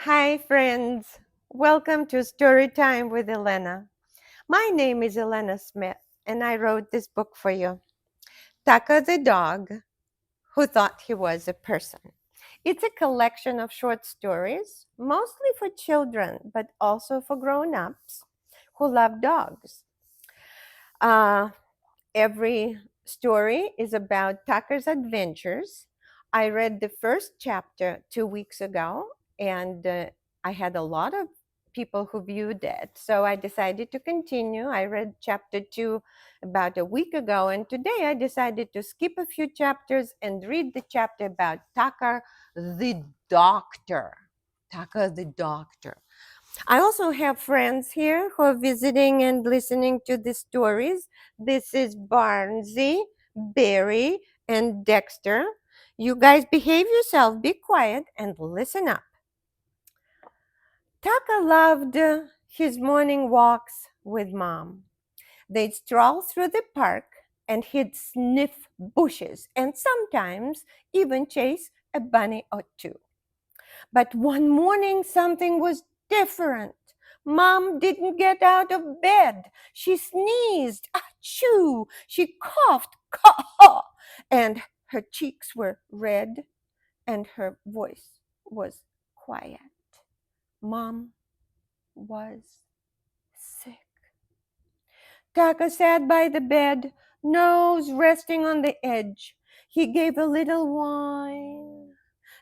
Hi, friends. Welcome to Storytime with Elena. My name is Elena Smith, and I wrote this book for you. Taka the dog who thought he was a person. It's a collection of short stories, mostly for children, but also for grown-ups who love dogs. Uh, every story is about Taka's adventures. I read the first chapter 2 weeks ago, and I had a lot of people who viewed it. So I decided to continue. I read chapter 2 about a week ago, and today I decided to skip a few chapters and read the chapter about Taka the doctor. Taka the doctor. I also have friends here who are visiting and listening to the stories. This is Barnsey, Barry, and Dexter. You guys behave yourself, be quiet, and listen up. Taka loved his morning walks with Mom. They'd stroll through the park and he'd sniff bushes and sometimes even chase a bunny or two. But one morning, something was different. Mom didn't get out of bed. She sneezed, achoo. She coughed, caw, and her cheeks were red and her voice was quiet. Mom was sick. Taka sat by the bed, nose resting on the edge. He gave a little whine,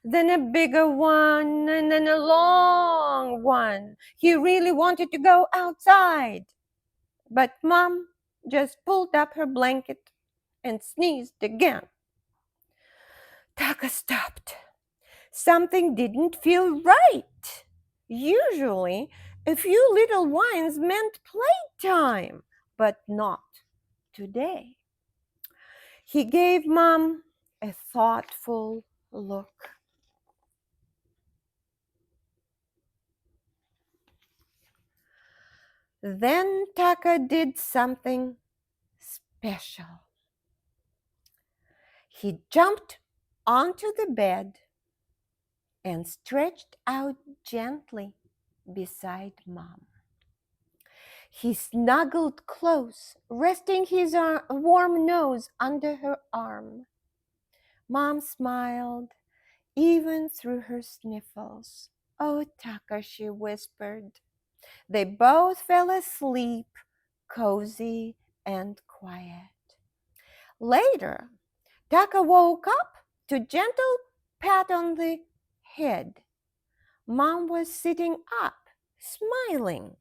then a bigger one, and then a long one. He really wanted to go outside. But Mom just pulled up her blanket and sneezed again. Taka stopped. Something didn't feel right. Usually, a few little whines meant playtime, but not today. He gave Mom a thoughtful look. Then Taka did something special. He jumped onto the bed and stretched out gently beside Mom. He snuggled close, resting his warm nose under her arm. Mom smiled, even through her sniffles. "Oh, Taka," she whispered. They both fell asleep, cozy and quiet. Later, Taka woke up to gentle pat on the head. Mom was sitting up, smiling.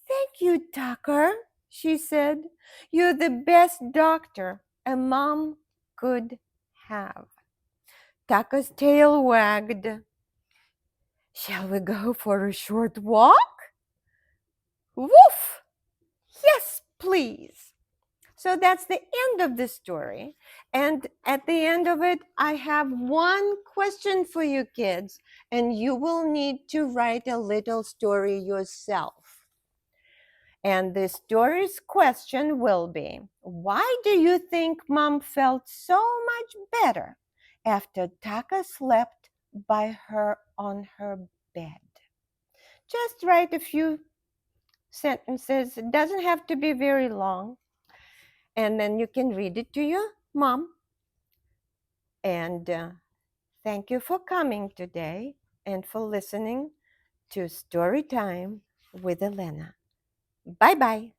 "Thank you, Taka," she said. "You're the best doctor a mom could have." Taka's tail wagged. "Shall we go for a short walk?" "Woof! Yes, please." So that's the end of the story. And at the end of it, I have one question for you kids, and you will need to write a little story yourself. And the story's question will be, why do you think Mom felt so much better after Taka slept by her on her bed? Just write a few sentences. It doesn't have to be very long. And then you can read it to your mom. And thank you for coming today and for listening to Story Time with Elena. Bye-bye.